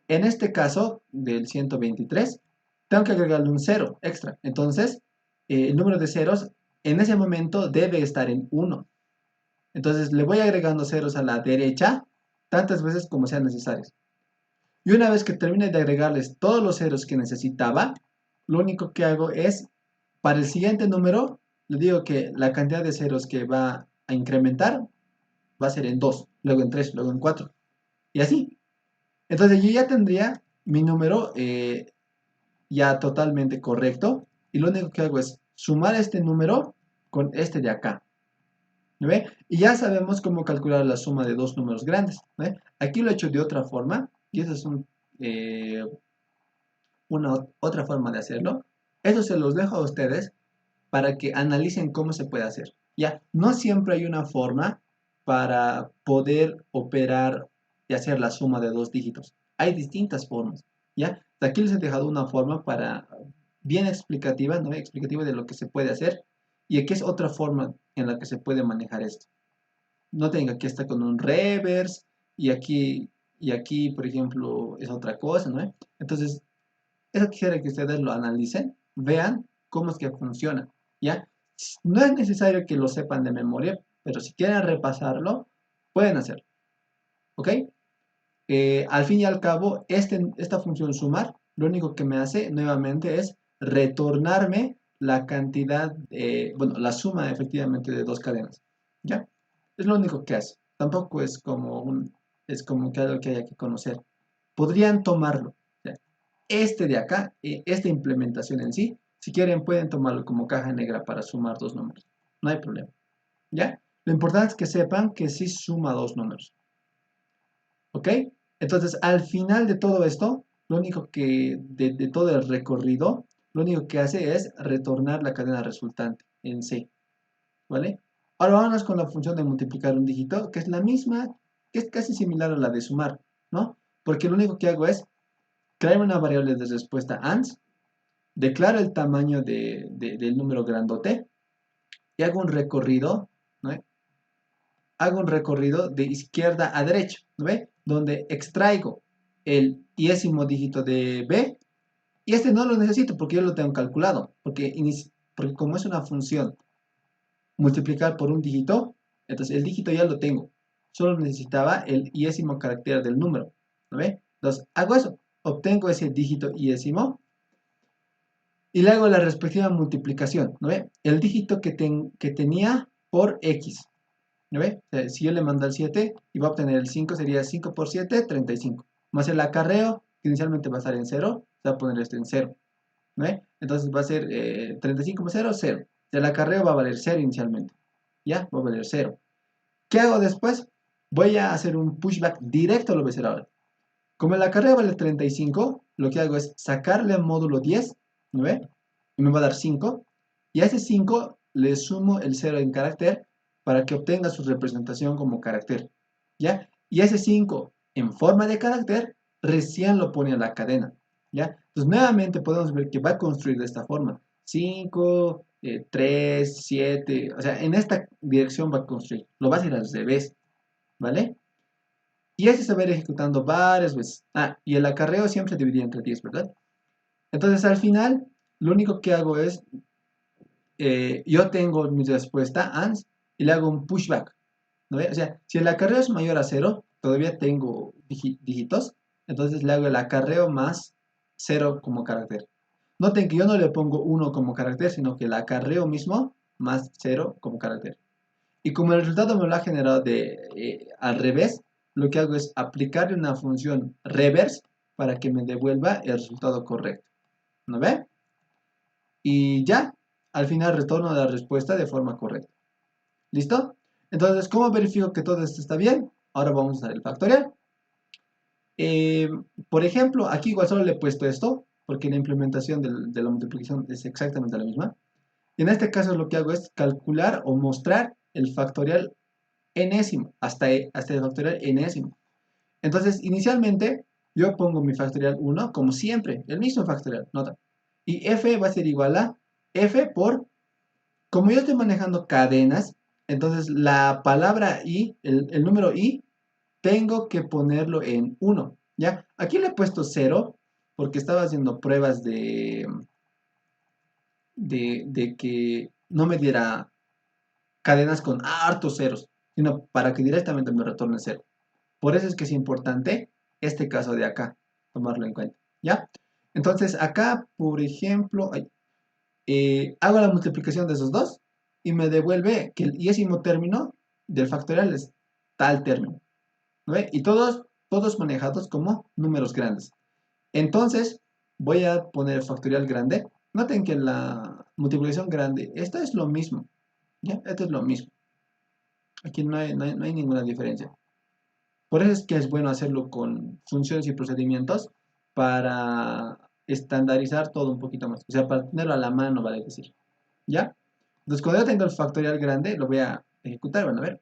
En este caso, del 123, tengo que agregarle un cero extra. Entonces, el número de ceros en ese momento debe estar en 1. Entonces, le voy agregando ceros a la derecha tantas veces como sean necesarias. Y una vez que termine de agregarles todos los ceros que necesitaba, lo único que hago es, para el siguiente número, le digo que la cantidad de ceros que va a incrementar va a ser en 2, luego en 3, luego en 4. Y así. Entonces yo ya tendría mi número ya totalmente correcto. Y lo único que hago es sumar este número con este de acá. ¿No ve? Y ya sabemos cómo calcular la suma de dos números grandes. ¿No ve? Aquí lo he hecho de otra forma. Y esa es una otra forma de hacerlo. Eso se los dejo a ustedes para que analicen cómo se puede hacer. Ya, no siempre hay una forma para poder operar y hacer la suma de dos dígitos. Hay distintas formas, ¿ya? Aquí les he dejado una forma para bien explicativa, ¿no? Explicativa de lo que se puede hacer y aquí es otra forma en la que se puede manejar esto. No tenga aquí está con un reverse y aquí, por ejemplo, es otra cosa, ¿no? Entonces, eso quisiera que ustedes lo analicen, vean cómo es que funciona, ¿ya? No es necesario que lo sepan de memoria, pero si quieren repasarlo, pueden hacerlo, ¿ok? Al fin y al cabo, esta función sumar, lo único que me hace nuevamente es retornarme la cantidad, bueno, la suma efectivamente de dos cadenas, ¿ya? Es lo único que hace. Tampoco es como que algo que haya que conocer. Podrían tomarlo, ¿ya? Este de acá, esta implementación en sí, si quieren pueden tomarlo como caja negra para sumar dos números. No hay problema, ¿ya? Lo importante es que sepan que sí suma dos números. ¿Ok? Entonces, al final de todo esto, lo único que, de todo el recorrido, lo único que hace es retornar la cadena resultante en C, ¿vale? Ahora vámonos con la función de multiplicar un dígito, que es la misma, que es casi similar a la de sumar, ¿no? Porque lo único que hago es crear una variable de respuesta ANS, declaro el tamaño del número grandote y hago un recorrido, ¿no? Hago un recorrido de izquierda a derecha, ¿no ve? Donde extraigo el iésimo dígito de B y este no lo necesito porque yo lo tengo calculado, porque como es una función multiplicar por un dígito, entonces el dígito ya lo tengo, solo necesitaba el iésimo carácter del número, ¿no ve? Entonces hago eso, obtengo ese dígito iésimo y le hago la respectiva multiplicación, ¿no ve? El dígito que tenía por X, ¿no ve? O sea, si yo le mando el 7 y va a obtener el 5, sería 5 por 7, 35. Más el acarreo, que inicialmente va a estar en 0, se va a poner esto en 0, ¿no ve? Entonces va a ser 35 más 0, 0. El acarreo va a valer 0 inicialmente, ¿ya? Va a valer 0. ¿Qué hago después? Voy a hacer un pushback directo, lo voy a hacer ahora. Como el acarreo vale 35, lo que hago es sacarle al módulo 10, ¿no ve? Y me va a dar 5. Y a ese 5 le sumo el 0 en carácter para que obtenga su representación como carácter, ¿ya? Y ese 5 en forma de carácter recién lo pone a la cadena, ¿ya? Entonces nuevamente podemos ver que va a construir de esta forma. 5, 3, 7, o sea, en esta dirección va a construir. Lo va a hacer al revés, ¿vale? Y ese se va a ir ejecutando varias veces. Ah, y el acarreo siempre se divide entre 10, ¿verdad? Entonces al final, lo único que hago es, yo tengo mi respuesta ANS y le hago un pushback, ¿no ve? O sea, si el acarreo es mayor a 0, todavía tengo dígitos, entonces le hago el acarreo más 0 como carácter. Noten que yo no le pongo 1 como carácter, sino que el acarreo mismo más 0 como carácter. Y como el resultado me lo ha generado al revés, lo que hago es aplicarle una función reverse para que me devuelva el resultado correcto. ¿No ve? Y ya, al final retorno la respuesta de forma correcta. ¿Listo? Entonces, ¿cómo verifico que todo esto está bien? Ahora vamos a usar el factorial. Eh, por ejemplo, aquí igual solo le he puesto esto, porque la implementación de la multiplicación es exactamente la misma. Y en este caso lo que hago es calcular o mostrar el factorial enésimo, hasta el factorial enésimo. Entonces, inicialmente, yo pongo mi factorial 1 como siempre, el mismo factorial, nota. Y f va a ser igual a f por, como yo estoy manejando cadenas, entonces la palabra i, el número i, tengo que ponerlo en 1, ¿ya? Aquí le he puesto 0 porque estaba haciendo pruebas de que no me diera cadenas con hartos ceros, sino para que directamente me retorne 0. Por eso es que es importante este caso de acá, tomarlo en cuenta, ¿ya? Entonces acá, por ejemplo, hago la multiplicación de esos dos y me devuelve que el iésimo término del factorial es tal término, ¿no ve? Y todos manejados como números grandes. Entonces voy a poner el factorial grande. Noten que la multiplicación grande, esto es lo mismo, ¿ya? Esto es lo mismo. Aquí no hay ninguna diferencia. Por eso es que es bueno hacerlo con funciones y procedimientos para estandarizar todo un poquito más. O sea, para tenerlo a la mano, vale decir. ¿Ya? Entonces, cuando yo tengo el factorial grande, lo voy a ejecutar. Bueno, a ver.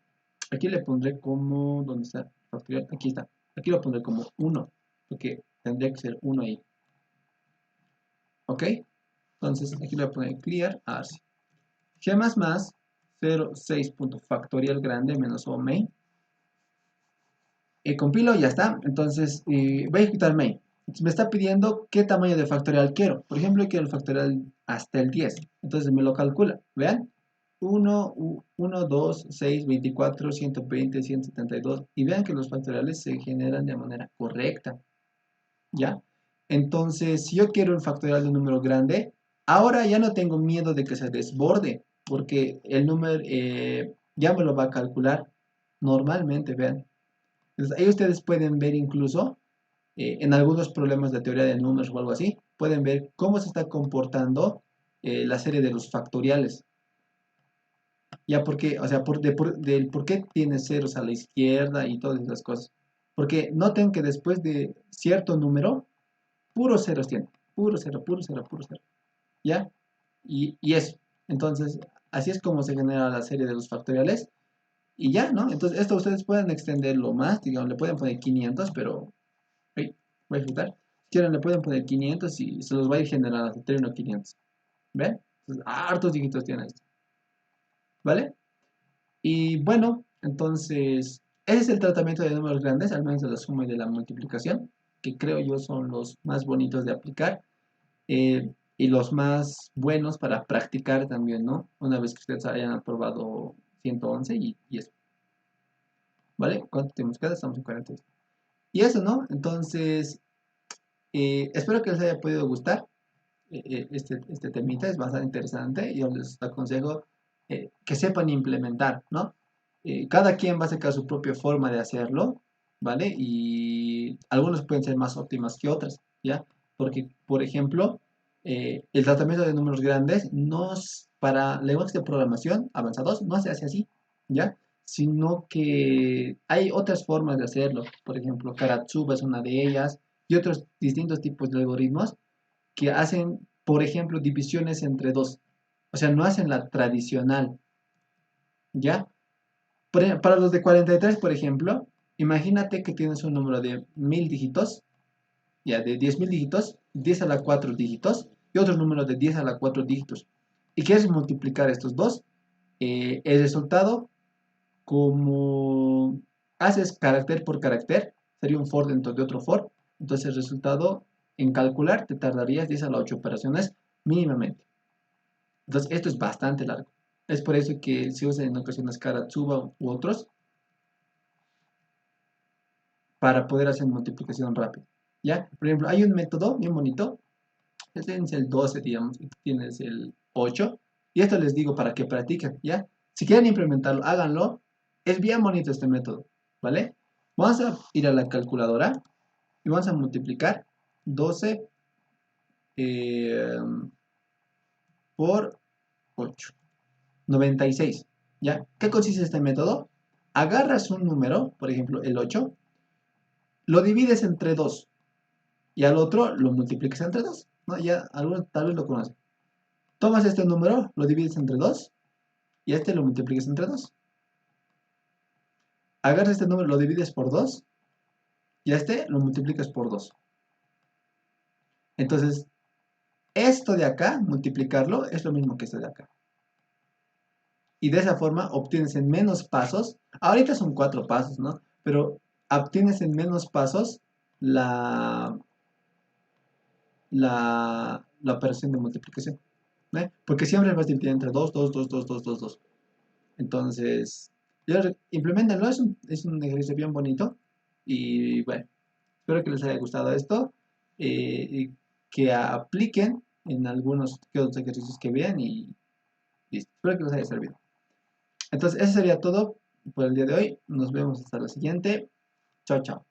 Aquí le pondré como... ¿Dónde está el factorial? Aquí está. Aquí lo pondré como 1. porque tendría que ser 1 ahí. ¿Ok? Entonces aquí le voy a poner clear, a ver si. G++ 0, 6 punto factorial grande menos o main. Compilo y ya está. Entonces voy a ejecutar main. Entonces, me está pidiendo qué tamaño de factorial quiero. Por ejemplo, quiero el factorial hasta el 10. Entonces me lo calcula. Vean. 1, 1, 2, 6, 24, 120, 172. Y vean que los factoriales se generan de manera correcta. ¿Ya? Entonces, si yo quiero un factorial de un número grande, ahora ya no tengo miedo de que se desborde, porque el número ya me lo va a calcular normalmente, vean. Entonces, ahí ustedes pueden ver incluso en algunos problemas de teoría de números o algo así, pueden ver cómo se está comportando la serie de los factoriales. Ya porque, o sea, del por qué tiene ceros a la izquierda y todas esas cosas. Porque noten que después de cierto número, puros ceros tiene. Puro cero, puro cero, puro cero. ¿Ya? Y eso. Entonces, así es como se genera la serie de los factoriales. Y ya, ¿no? Entonces, esto ustedes pueden extenderlo más. Digamos, le pueden poner 500, pero... Ay, voy a ejecutar. Si quieren, le pueden poner 500 y se los va a ir generando hasta término 500. ¿Ven? Entonces, hartos dígitos tiene esto. ¿Vale? Y bueno, entonces, ese es el tratamiento de números grandes, al menos de la suma y de la multiplicación, que creo yo son los más bonitos de aplicar. Y los más buenos para practicar también, ¿no? Una vez que ustedes hayan aprobado 111 y eso, ¿vale? ¿Cuánto tiempo nos queda? Estamos en 40. Y eso, ¿no? Entonces, espero que les haya podido gustar este temita, es bastante interesante. Yo les aconsejo que sepan implementar, ¿no? Cada quien va a sacar su propia forma de hacerlo, ¿vale? Y algunos pueden ser más óptimas que otras, ¿ya? Porque, por ejemplo, el tratamiento de números grandes para lenguajes de programación avanzados no se hace así, ¿ya? Sino que hay otras formas de hacerlo. Por ejemplo, Karatsuba es una de ellas y otros distintos tipos de algoritmos que hacen, por ejemplo, divisiones entre dos. O sea, no hacen la tradicional, ¿ya? Para los de 43, por ejemplo, imagínate que tienes un número de 1000 dígitos, ya, de 10.000 dígitos, 10 a la 4 dígitos, y otro número de 10 a la 4 dígitos. Y quieres multiplicar estos dos, el resultado, como haces carácter por carácter, sería un for dentro de otro for, entonces el resultado en calcular te tardarías 10 a las 8 operaciones mínimamente. Entonces esto es bastante largo. Es por eso que se usa en ocasiones Karatsuba u otros para poder hacer multiplicación rápida. ¿Ya? Por ejemplo, hay un método bien bonito. Este es el 12, digamos, y tienes el 8. Y esto les digo para que practiquen, ¿ya? Si quieren implementarlo, háganlo. Es bien bonito este método, ¿vale? Vamos a ir a la calculadora y vamos a multiplicar 12 eh, por 8. 96, ¿ya? ¿Qué consiste este método? Agarras un número, por ejemplo, el 8, lo divides entre 2 y al otro lo multiplicas entre 2, ¿no? Ya algunos tal vez lo conocen. Tomas este número, lo divides entre 2 y este lo multiplicas entre 2. Agarras este número, lo divides por 2 y este lo multiplicas por 2. Entonces, esto de acá, multiplicarlo, es lo mismo que esto de acá. Y de esa forma obtienes en menos pasos, ahorita son 4 pasos, ¿no? Pero obtienes en menos pasos la, la operación de multiplicación, ¿eh? Porque siempre es más dividir entre 2, 2, 2, 2, 2, 2, 2. Entonces, implementenlo, es un ejercicio bien bonito. Y bueno, espero que les haya gustado esto y que apliquen en algunos que otros ejercicios que vean y listo. Espero que les haya servido. Entonces, eso sería todo por el día de hoy. Nos vemos hasta la siguiente. Chao, chao.